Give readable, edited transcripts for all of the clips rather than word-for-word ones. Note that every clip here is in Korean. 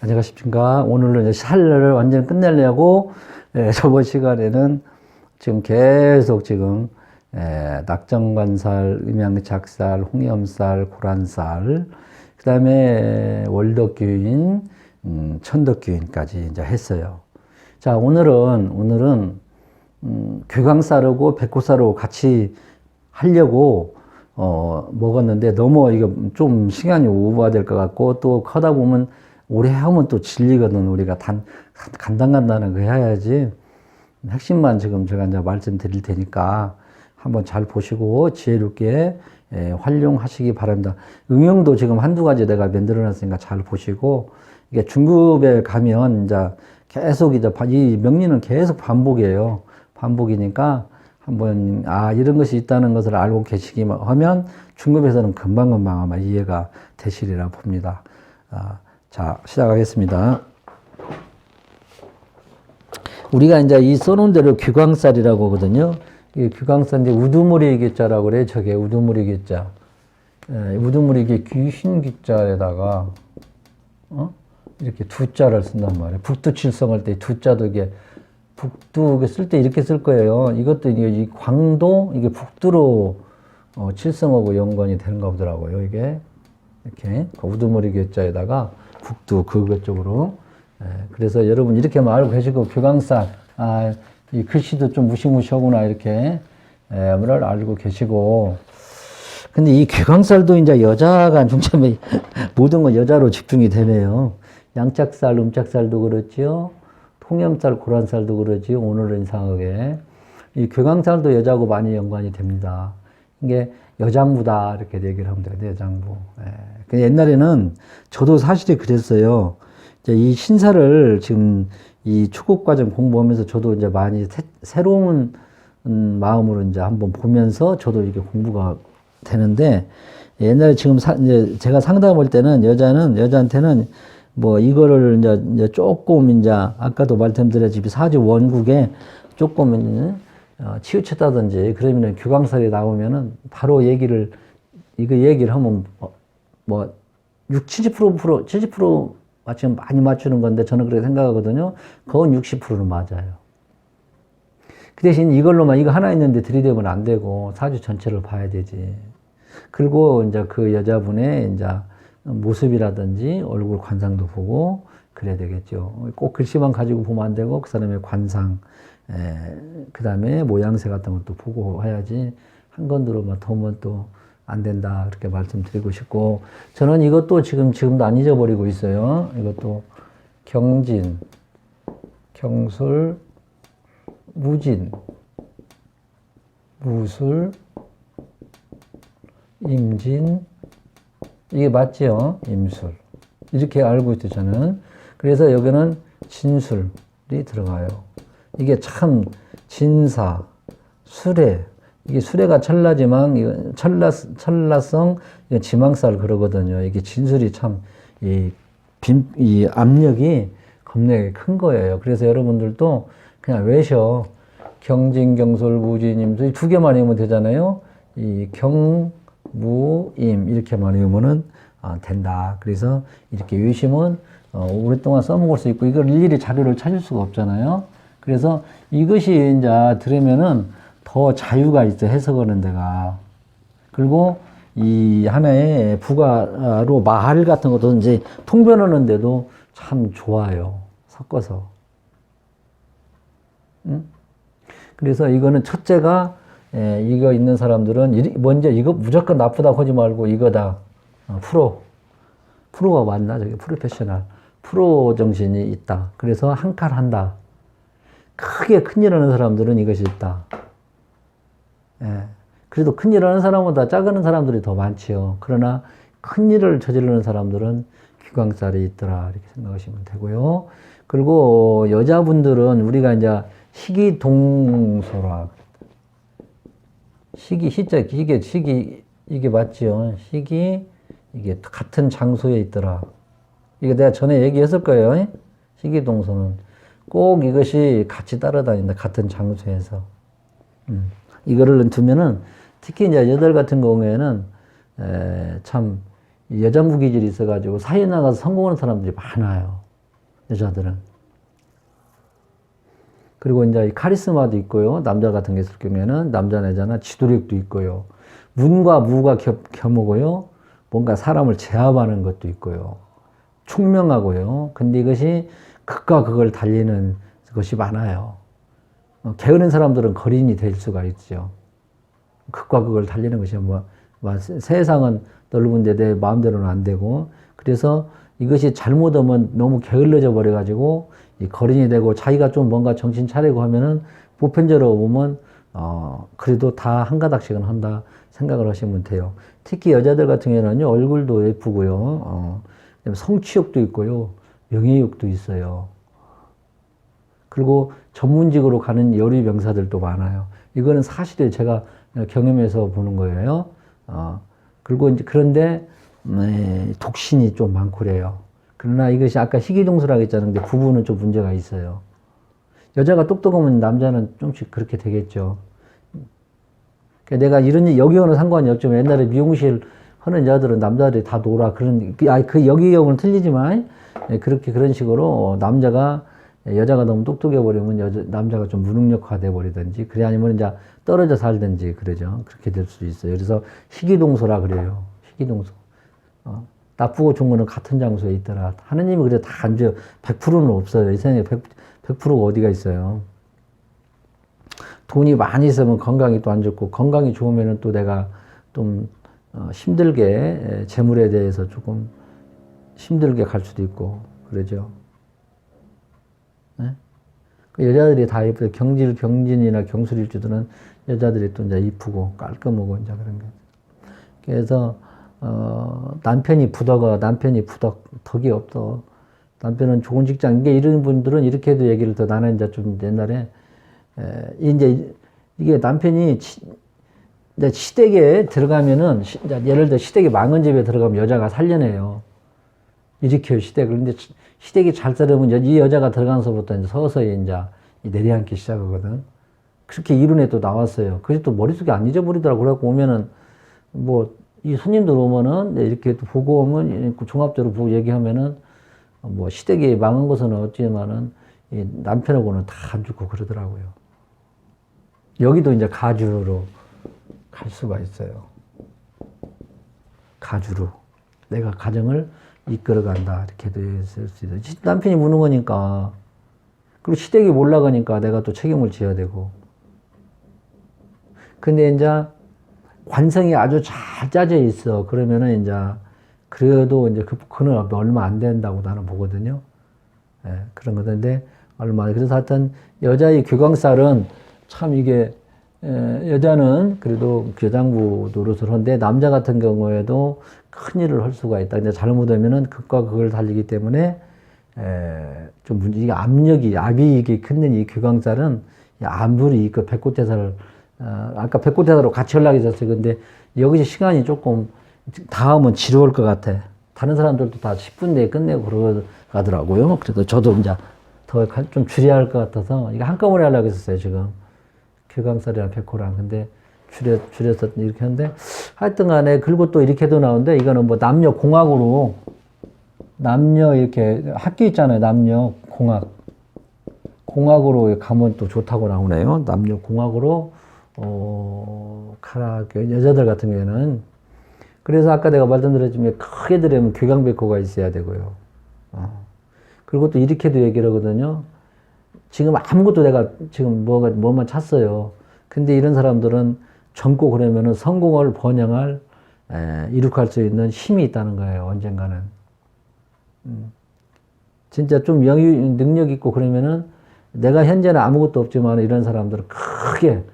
안녕하십니까. 오늘은 이제 샬러를 완전히 끝내려고, 저번 시간에는 지금 계속 지금, 낙정관살, 음양작살, 홍염살, 고란살, 그 다음에 월덕규인, 천덕규인까지 이제 했어요. 자, 오늘은, 괴강살하고 백호살하고 같이 하려고, 먹었는데 너무 이거 좀 시간이 오버가 될 것 같고 또 하다 보면 오래 하면 또 질리거든. 우리가 간단간단한 거 해야지. 핵심만 지금 제가 이제 말씀드릴 테니까 한번 잘 보시고 지혜롭게 활용하시기 바랍니다. 응용도 지금 한두 가지 내가 만들어 놨으니까 잘 보시고 이게 중급에 가면 이제 계속 이제 이 명리는 계속 반복이에요. 반복이니까 한번 이런 것이 있다는 것을 알고 계시기만 하면 중급에서는 금방금방 아마 이해가 되시리라 봅니다. 자, 시작하겠습니다. 우리가 이제 이 써놓은 대로 귀광살이라고 하거든요. 이 귀광살인데 우두머리 귀자라고 그래. 저게 우두머리 귀자. 우두머리 귀 귀신 귀자에다가 이렇게 두자를 쓴단 말이에요. 북두칠성할 때 두자도 이게 북두 쓸 때 이렇게 쓸 거예요. 이것도 이 광도 이게 북두로 칠성하고 연관이 되는가 보더라고요. 이게 이렇게 우두머리 괴자에다가 북두 그것 쪽으로. 그래서 여러분 이렇게만 알고 계시고 귀광살 이 글씨도 좀 무시무시하구나 이렇게 를 알고 계시고. 근데 이 귀광살도 이제 여자가 중점에 모든 건 여자로 집중이 되네요. 양짝살, 음짝살도 그렇지요. 홍염살, 고란살도 그러지. 오늘은 이상하게 이 괴강살도 여자하고 많이 연관이 됩니다. 이게 여장부다 이렇게 얘기를 하면 돼요. 여장부. 옛날에는 저도 사실이 그랬어요. 이제 이 신사를 지금 이 초급 과정 공부하면서 저도 이제 많이 새로운 마음으로 이제 한번 보면서 저도 이렇게 공부가 되는데 옛날에 지금 이제 제가 상담할 때는 여자한테는 뭐 이거를 이제 조금 이제 아까도 말씀드렸지만 사주 원국에 조금 치우쳤다든지 그러면은 귀광살이 나오면은 바로 이거 얘기를 하면 뭐 70% 맞추면 많이 맞추는 건데 저는 그렇게 생각하거든요. 그건 60%는 맞아요. 그 대신 이걸로만 이거 하나 있는데 들이대면 안 되고 사주 전체를 봐야 되지. 그리고 이제 그 여자분의 이제 모습이라든지 얼굴 관상도 보고 그래야 되겠죠. 꼭 글씨만 가지고 보면 안 되고 그 사람의 관상, 그 다음에 모양새 같은 것도 보고 해야지 한 건으로만 보면 또 안 된다 그렇게 말씀드리고 싶고 저는 이것도 지금도 안 잊어버리고 있어요. 이것도 경진, 경술, 무진, 무술, 임진 이게 맞죠? 임술. 이렇게 알고 있죠, 저는. 그래서 여기는 진술이 들어가요. 이게 참, 진사, 수레. 이게 수레가 찰나지만, 찰나성, 지망살 그러거든요. 이게 진술이 참, 이 압력이 겁나게 큰 거예요. 그래서 여러분들도 그냥 외셔. 경진, 경술, 무진, 임술. 두 개만 외우면 되잖아요. 이 무임 이렇게만 외우면은 된다. 그래서 이렇게 외우시면 오랫동안 써먹을 수 있고 이걸 일일이 자료를 찾을 수가 없잖아요. 그래서 이것이 이제 들으면은 더 자유가 있어 해석하는 데가. 그리고 이 하나의 부가로 말 같은 것도 이제 통변하는데도 참 좋아요. 섞어서. 응? 그래서 이거는 첫째가 이거 있는 사람들은 먼저 이거 무조건 나쁘다고 하지 말고 이거다. 프로가 맞나? 저기 프로페셔널. 프로 정신이 있다. 그래서 한 칼 한다. 크게 큰일 하는 사람들은 이것이 있다. 그래도 큰일 하는 사람보다 작은 사람들이 더 많지요. 그러나 큰일을 저지르는 사람들은 귀광살이 있더라. 이렇게 생각하시면 되고요. 그리고 여자분들은 우리가 이제 시기동소라. 이게 맞지요. 이게 같은 장소에 있더라. 이거 내가 전에 얘기했을 거예요. 시기동소는 꼭 이것이 같이 따라다닌다. 같은 장소에서. 이거를 두면은 특히 이제 여덟 같은 경우에는 참 여장부 기질이 있어가지고 사회 나가서 성공하는 사람들이 많아요. 여자들은. 그리고 이제 카리스마도 있고요. 남자 같은 게 있을 경우에는 남자나 여자나 지도력도 있고요. 문과 무가 겸하고요. 뭔가 사람을 제압하는 것도 있고요. 총명하고요. 근데 이것이 극과 극을 달리는 것이 많아요. 게으른 사람들은 거린이 될 수가 있죠. 극과 극을 달리는 것이 세상은 넓은데 내 마음대로는 안 되고, 그래서 이것이 잘못하면 너무 게을러져 버려가지고 거린이 되고, 자기가 좀 뭔가 정신 차리고 하면은 보편적으로 보면 그래도 다 한 가닥씩은 한다 생각을 하시면 돼요. 특히 여자들 같은 경우에는요, 얼굴도 예쁘고요, 성취욕도 있고요, 명예욕도 있어요. 그리고 전문직으로 가는 여류 병사들도 많아요. 이거는 사실을 제가 경험해서 보는 거예요. 그리고 이제 그런데 독신이 좀 많고 그래요. 그러나 이것이 아까 희귀동소라고 했잖아요. 근데 부부는 좀 문제가 있어요. 여자가 똑똑하면 남자는 좀씩 그렇게 되겠죠. 그러니까 내가 이런 여기와는 상관이 없지만 옛날에 미용실 하는 여자들은 남자들이 다 놀아. 그 여기하고는 틀리지만 그렇게 그런 식으로 여자가 너무 똑똑해 버리면 남자가 좀 무능력화돼 버리든지, 그래 아니면 이제 떨어져 살든지 그러죠. 그렇게 될 수 있어요. 그래서 희귀동소라 그래요. 희귀동소. 나쁘고 좋은 거는 같은 장소에 있더라. 하느님이 그래 다 안 줘요. 100%는 없어요. 이 세상에 100%가 어디가 있어요. 돈이 많이 있으면 건강이 또 안 좋고, 건강이 좋으면은 또 내가 좀 힘들게 재물에 대해서 조금 힘들게 갈 수도 있고 그러죠. 네? 그 여자들이 다 예쁘죠. 경진이나 경술일주들은 여자들이 또 이제 이쁘고 깔끔하고 이제 그런 게. 그래서 남편이 덕이 없어. 남편은 좋은 직장. 이게 이런 분들은 이렇게도 얘기를 더, 나는 이제 좀 옛날에 이제 이게 남편이 이제 시댁에 들어가면은, 예를 들어 시댁에 망한 집에 들어가면 여자가 살려내요. 일으켜요, 시댁을. 근데 시댁이 잘 살려면 이 여자가 들어가면서부터 이제 서서히 이제 내려앉기 시작하거든. 그렇게 이론에 또 나왔어요. 그게 또 머릿속에 안 잊어버리더라고. 그래갖고 오면은, 이 손님들 오면은 이렇게 또 보고 오면 종합적으로 보고 얘기하면은, 시댁이 망한 것은 없지만은 이 남편하고는 다 안 죽고 그러더라고요. 여기도 이제 가주로 갈 수가 있어요. 가주로. 내가 가정을 이끌어간다. 이렇게도 있을 수 있어요. 남편이 무는 거니까. 그리고 시댁이 올라가니까 내가 또 책임을 져야 되고. 근데 이제 관성이 아주 잘 짜져 있어. 그러면은 이제 그래도 이제 그는 얼마 안 된다고 나는 보거든요. 그런 건데 그래서 하여튼 여자의 교광살은 참 이게, 여자는 그래도 교장부 노릇을 하는데 남자 같은 경우에도 큰 일을 할 수가 있다. 근데 잘못하면은 극과 극을 달리기 때문에 좀 이게 압이 이게 큰 이 교광살은 아무리 그 백고대사를 아까 백고대사로 같이 연락했었어요. 근데 여기서 시간이 조금 다음은 지루할 것 같아. 다른 사람들도 다 10분 내에 끝내고 그러더라고요. 그래도 저도 이제 더 좀 줄여야 할 것 같아서 이거 한꺼번에 하려고 했었어요, 지금. 교광살이랑 백호랑. 근데 줄여서 이렇게 하는데, 하여튼 간에, 그리고 또 이렇게도 나오는데, 이거는 남녀 공학으로, 남녀 이렇게 학교 있잖아요, 남녀 공학. 공학으로 가면 또 좋다고 나오네요. 남녀 공학으로, 여자들 같은 경우에는. 그래서 아까 내가 말씀드렸지만, 크게 들으면 교광백호가 있어야 되고요. 그리고 또 이렇게도 얘기를 하거든요. 지금 아무것도 내가 지금 뭐만 찼어요. 근데 이런 사람들은 젊고 그러면은 성공을 번영할, 이룩할 수 있는 힘이 있다는 거예요, 언젠가는. 진짜 좀 능력 있고 그러면은 내가 현재는 아무것도 없지만 이런 사람들은 크게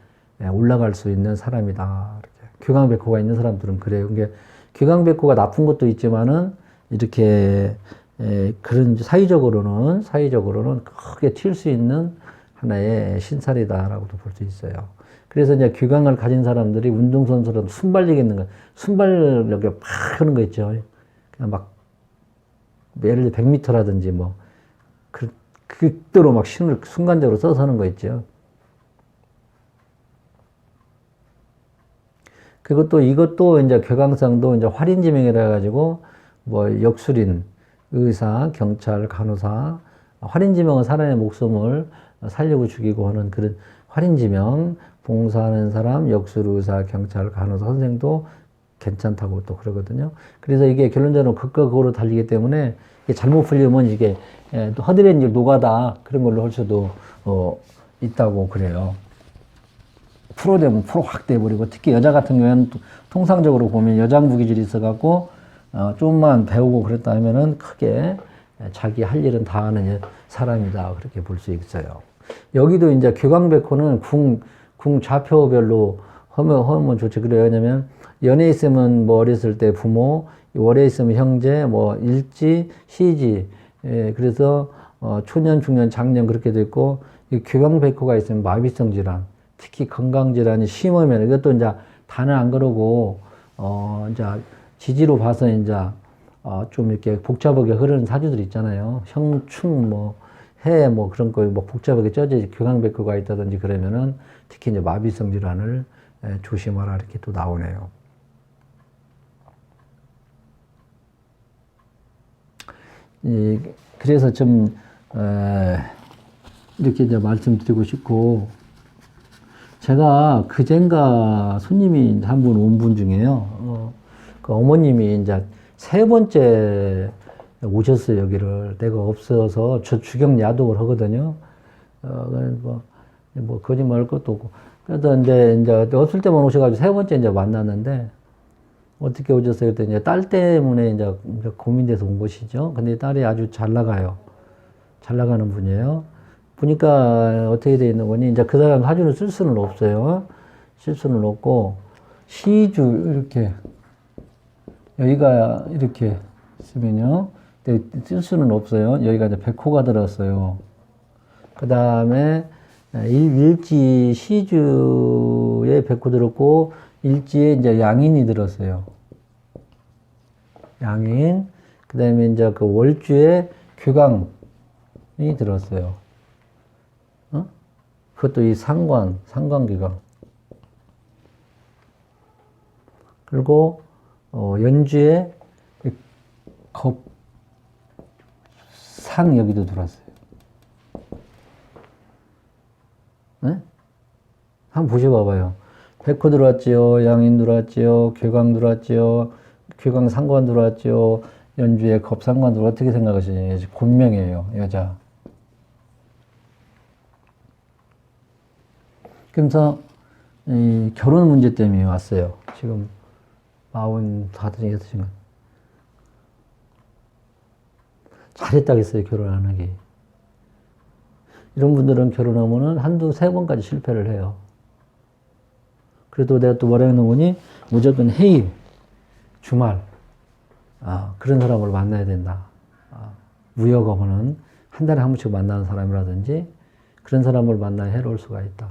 올라갈 수 있는 사람이다. 이렇게. 교광백호가 있는 사람들은 그래요. 그게 교광백호가 나쁜 것도 있지만은 이렇게 그런 사회적으로는 크게 튈 수 있는 하나의 신살이다라고도 볼 수 있어요. 그래서 이제 교광을 가진 사람들이 운동선수로는 순발력 있는 거, 순발력에 팍 하는 거 있죠. 그냥 막, 예를 들어 100m라든지 극도로 막 힘을 순간적으로 써서 하는 거 있죠. 그리고 또 이것도 이제 교광상도 이제 활인지명이라 해가지고 역술인, 의사, 경찰, 간호사, 활인지명은 사람의 목숨을 살려고 죽이고 하는 그런 활인지명, 봉사하는 사람, 역술, 의사, 경찰, 간호사, 선생도 괜찮다고 또 그러거든요. 그래서 이게 결론적으로 극과 극으로 달리기 때문에 이게 잘못 풀리면 이게 또 허드렛일 노가다 그런 걸로 할 수도 있다고 그래요. 프로 되면 프로 확 돼버리고, 특히 여자 같은 경우에는 통상적으로 보면 여장부 기질이 있어갖고 좀만 배우고 그랬다 하면은 크게 자기 할 일은 다 하는 사람이다, 그렇게 볼 수 있어요. 여기도 이제 교강백호는 궁 좌표별로 하면 좋지. 그래요. 왜냐면 연애 있으면 뭐 어렸을 때 부모, 월에 있으면 형제, 뭐 일지, 시지. 예, 그래서 초년, 중년, 장년 그렇게 돼 있고, 이 교강백호가 있으면 마비성 질환, 특히 건강질환이 심하면 이것도 이제 다는 안 그러고 이제 지지로 봐서 이제 좀 이렇게 복잡하게 흐르는 사주들 있잖아요. 형충 뭐 해 뭐 그런 거 뭐 복잡하게 쪄져 교강백호가 있다든지 그러면은 특히 이제 마비성 질환을 조심하라 이렇게 또 나오네요. 그래서 좀 이렇게 이제 말씀드리고 싶고, 제가 그젠가 손님이 한 분 온 분 중에요. 그 어머님이 이제 세 번째 오셨어요, 여기를. 내가 없어서 저 주경 야독을 하거든요. 뭐 거짓말 할 것도 없고. 그래서 이제 없을 때만 오셔가지고 세 번째 이제 만났는데, 어떻게 오셨어요? 그랬더니 이제 딸 때문에 이제 고민돼서 온 것이죠. 근데 딸이 아주 잘 나가요. 잘 나가는 분이에요. 보니까 어떻게 되어 있는 거니, 이제 그 사람 사주를 쓸 수는 없어요. 쓸 수는 없고, 시주, 이렇게, 여기가 이렇게 쓰면요. 쓸 수는 없어요. 여기가 이제 백호가 들었어요. 그 다음에, 일지, 시주에 백호 들었고, 일지에 이제 양인이 들었어요. 양인. 그 다음에 이제 그 월주에 교강이 들었어요. 그것도 이 상관기강. 그리고, 연주에 상 여기도 들어왔어요. 네? 한번 보셔봐봐요. 백호 들어왔지요, 양인 들어왔지요, 교강 들어왔지요, 교강 상관 들어왔지요, 연주에 겁상관 들어왔, 어떻게 생각하시냐. 곤명이에요, 여자. 그래서 이 결혼 문제 때문에 왔어요. 지금 44든지 6든가. 잘했다겠어요, 결혼 안 하기. 이런 분들은 결혼하면은 한두 세 번까지 실패를 해요. 그래도 내가 또 뭐라 했는 거니? 무조건 해일, 주말, 그런 사람을 만나야 된다. 무역업은 한 달에 한 번씩 만나는 사람이라든지 그런 사람을 만나야 해로울 수가 있다.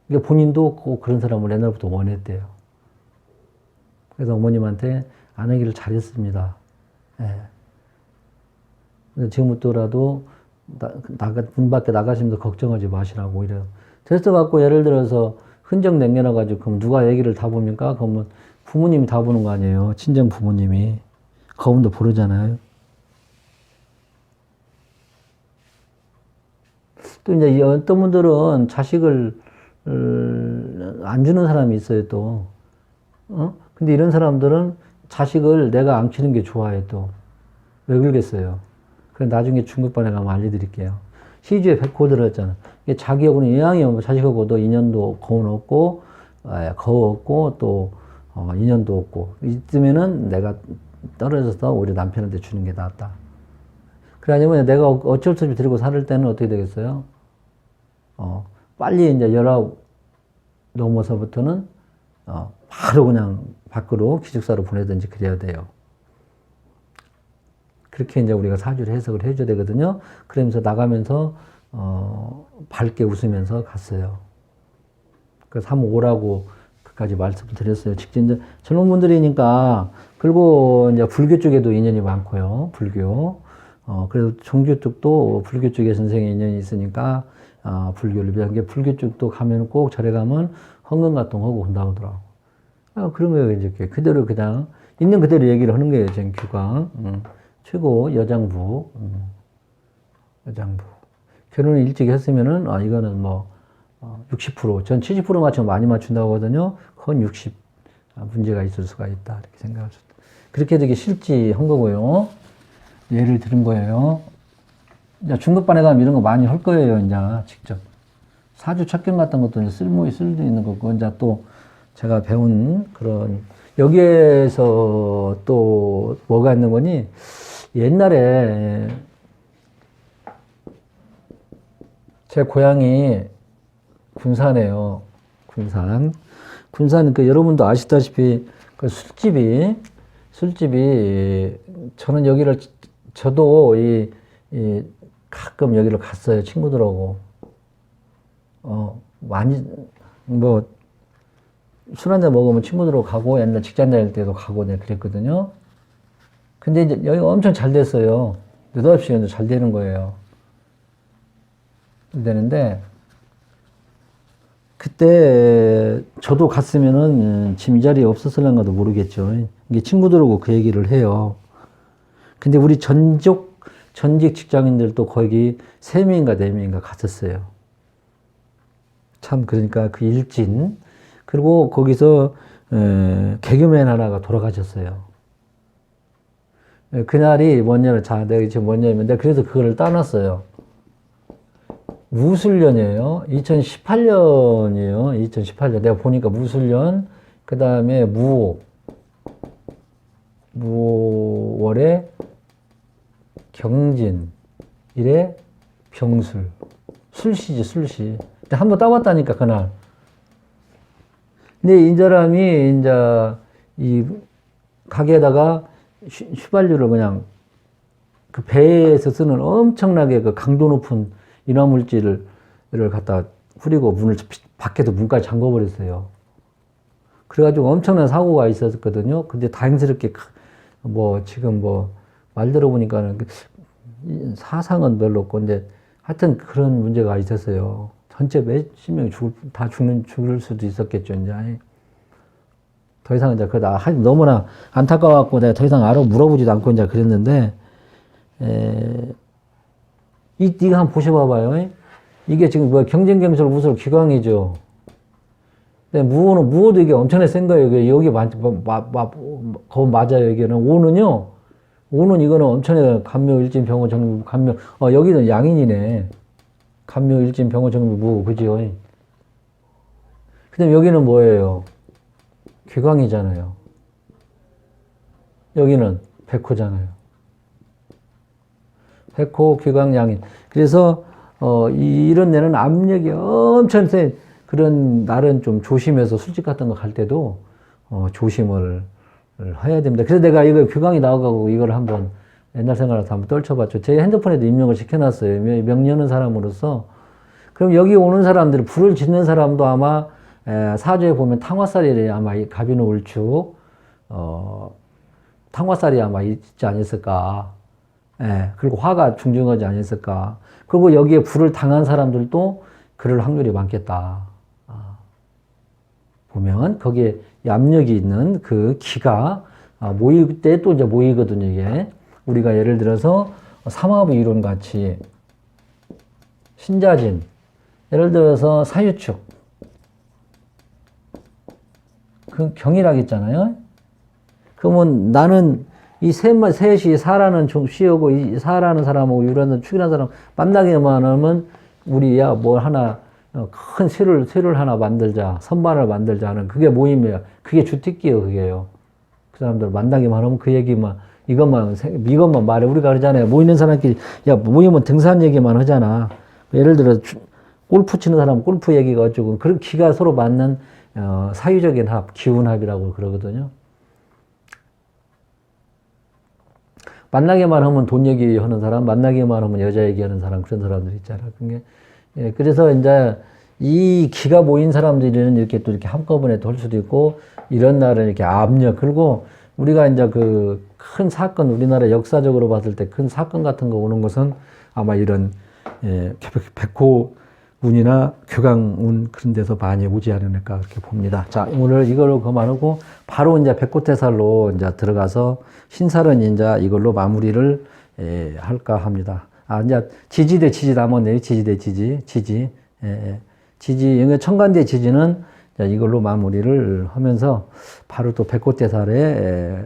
그러니까 본인도 꼭 그런 사람을 옛날부터 원했대요. 그래서 어머님한테 안 하기를 잘했습니다. 예. 지금부터라도 문 밖에 나가시면서 걱정하지 마시라고 오히려. 됐어갖고 예를 들어서 흔적 남겨놔가지고 그럼 누가 얘기를 다 봅니까? 그러면 부모님이 다 보는 거 아니에요. 친정 부모님이. 그분도 모르잖아요. 또 이제 어떤 분들은 자식을 안 주는 사람이 있어요, 또. 근데 이런 사람들은 자식을 내가 안 키우는 게 좋아해, 또. 왜 그러겠어요? 그래, 나중에 중급반에 가면 알려드릴게요. 시주에 백호 들어있잖아. 이게 자기하고는 영향이 없고, 자식하고도 인연도 거운 없고, 거우 없고, 또, 인연도 없고. 이쯤에는 내가 떨어져서 오히려 남편한테 주는 게 낫다. 그래, 아니면 내가 어쩔 수 없이 데리고 살 때는 어떻게 되겠어요? 빨리 이제 19 넘어서부터는, 바로 그냥 밖으로 기숙사로 보내든지 그래야 돼요. 그렇게 이제 우리가 사주를 해석을 해줘야 되거든요. 그러면서 나가면서, 밝게 웃으면서 갔어요. 그래서 한번 오라고 그까지 말씀을 드렸어요. 직접 이제 젊은 분들이니까, 그리고 이제 불교 쪽에도 인연이 많고요. 불교. 그래도 종교 쪽도 불교 쪽에 선생의 인연이 있으니까, 불교를 위한 게 불교 쪽도 가면 꼭 절에 가면 헌금가통하고 온다고 하더라고. 그런 거예요. 이제 그대로 그냥 있는 그대로 얘기를 하는 거예요. 전 규광. 최고 여장부. 여장부. 결혼을 일찍 했으면은, 이거는 뭐, 60%, 전 70% 맞추면 많이 맞춘다고 하거든요. 그건 60, 문제가 있을 수가 있다. 이렇게 생각할 수 있다. 그렇게 되게 실지한 거고요. 예를 들은 거예요. 이제 중급반에 가면 이런 거 많이 할 거예요, 이제, 직접. 사주 첩경 같은 것도 쓸도 있는 거고, 이제 또 제가 배운 그런, 여기에서 또 뭐가 있는 거니, 옛날에 제 고향이 군산이에요. 군산. 군산, 여러분도 아시다시피, 술집이, 저는 여기를, 저도 가끔 여기를 갔어요. 친구들하고. 많이, 뭐, 술 한잔 먹으면 친구들하고 가고, 옛날 직장 다닐 때도 가고, 네, 그랬거든요. 근데 이제 여기가 엄청 잘 됐어요. 느닷없이 잘 되는 거예요. 되는데, 그때 저도 갔으면은 지금 이 자리에 없었을란가도 모르겠죠. 이게 친구들하고 그 얘기를 해요. 근데 우리 전직 직장인들도 거기 3명인가 4명인가 갔었어요. 참, 그러니까 그 일진. 그리고 거기서 개그맨 하나가 돌아가셨어요. 그날이 뭐냐면, 내가 지금 뭐냐면, 내가 그래서 그거를 따놨어요. 무술년이에요. 2018년이에요. 2018년. 내가 보니까 무술년, 그 다음에 무월에 경진, 일에 병술. 술시지, 술시. 근데 한번 따봤다니까, 그날. 근데 이 사람이, 이제, 이 가게에다가 휘발유를 그냥 그 배에서 쓰는 엄청나게 그 강도 높은 인화물질을 갖다 후리고 문을 밖에도 문까지 잠궈버렸어요. 그래가지고 엄청난 사고가 있었거든요. 근데 다행스럽게 뭐 지금 뭐 말 들어보니까는 사상은 별로 없고, 근데 하여튼 그런 문제가 있었어요. 전체 몇십 명이 죽을 수도 있었겠죠, 이제. 더 이상 이제 너무나 안타까워갖고 내가 더 이상 물어보지도 않고 이제 그랬는데, 네가 한번 보셔봐봐요. 이게 지금 뭐 경쟁경술 무술 기강이죠. 근데 무호도 이게 엄청나게 센 거예요. 여기 거 맞아요. 여기는 오는 이거는 엄청나게 간묘 일진 병호 정미 간묘. 여기는 양인이네. 간묘 일진 병호 정미 무, 그죠? 그다음 여기는 뭐예요? 기강이잖아요. 여기는 백호잖아요. 백호, 기강, 양인. 그래서 이런 데는 압력이 엄청 센, 그런 날은 좀 조심해서 술집 같은 거 갈 때도 조심을 해야 됩니다. 그래서 내가 이거 규강이 나와가고 이걸 한번 옛날 생각을 한번 떨쳐봤죠. 제 핸드폰에도 입력을 시켜놨어요. 명령하는 사람으로서. 그럼 여기 오는 사람들, 불을 짓는 사람도 아마 사주에 보면 탕화살이 아마 갑인의 울축, 탕화살이 아마 있지 않았을까. 그리고 화가 중증하지 않았을까. 그리고 여기에 불을 당한 사람들도 그럴 확률이 많겠다. 보면 거기에 압력이 있는 그 기가 모일 때 또 이제 모이거든요, 이게. 우리가 예를 들어서 삼화부 이론 같이 신자진, 예를 들어서 사유축, 그 경이라겠잖아요. 그러면 나는 이 셋이 사라는 좀 쉬우고 이 사라는 사람하고 유라는 축이라는 사람 만나기만 하면 우리야 뭘 하나 큰 쇠를 하나 만들자, 선반을 만들자 하는 그게 모임이에요. 그게 주특기예요, 그게요. 그 사람들 만나기만 하면 그 얘기만 이것만 말해. 우리가 그러잖아요. 모이는 사람끼리 야 모이면 등산 얘기만 하잖아. 예를 들어 골프 치는 사람 골프 얘기가 어쩌고 그런 기가 서로 맞는 사유적인 합, 기운합이라고 그러거든요. 만나기만 하면 돈 얘기하는 사람, 만나기만 하면 여자 얘기하는 사람, 그런 사람들 있잖아. 그래서 이제 이 기가 모인 사람들은 이렇게 또 이렇게 한꺼번에 도 할 수도 있고, 이런 날은 이렇게 압력, 그리고 우리가 이제 그 큰 사건, 우리나라 역사적으로 봤을 때 큰 사건 같은 거 오는 것은 아마 이런, 백호운이나 교강운 그런 데서 많이 오지 않을까 그렇게 봅니다. 자, 오늘 이걸로 그만하고 바로 이제 백호태살로 이제 들어가서 신살은 이제 이걸로 마무리를 할까 합니다. 이제 지지대 지지 남았네요. 지지대 지지. 예, 예. 지지, 청간대 지지는 자, 이걸로 마무리를 하면서 바로 또 백호대살에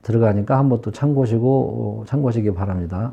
들어가니까 한번 또 참고하시기 바랍니다.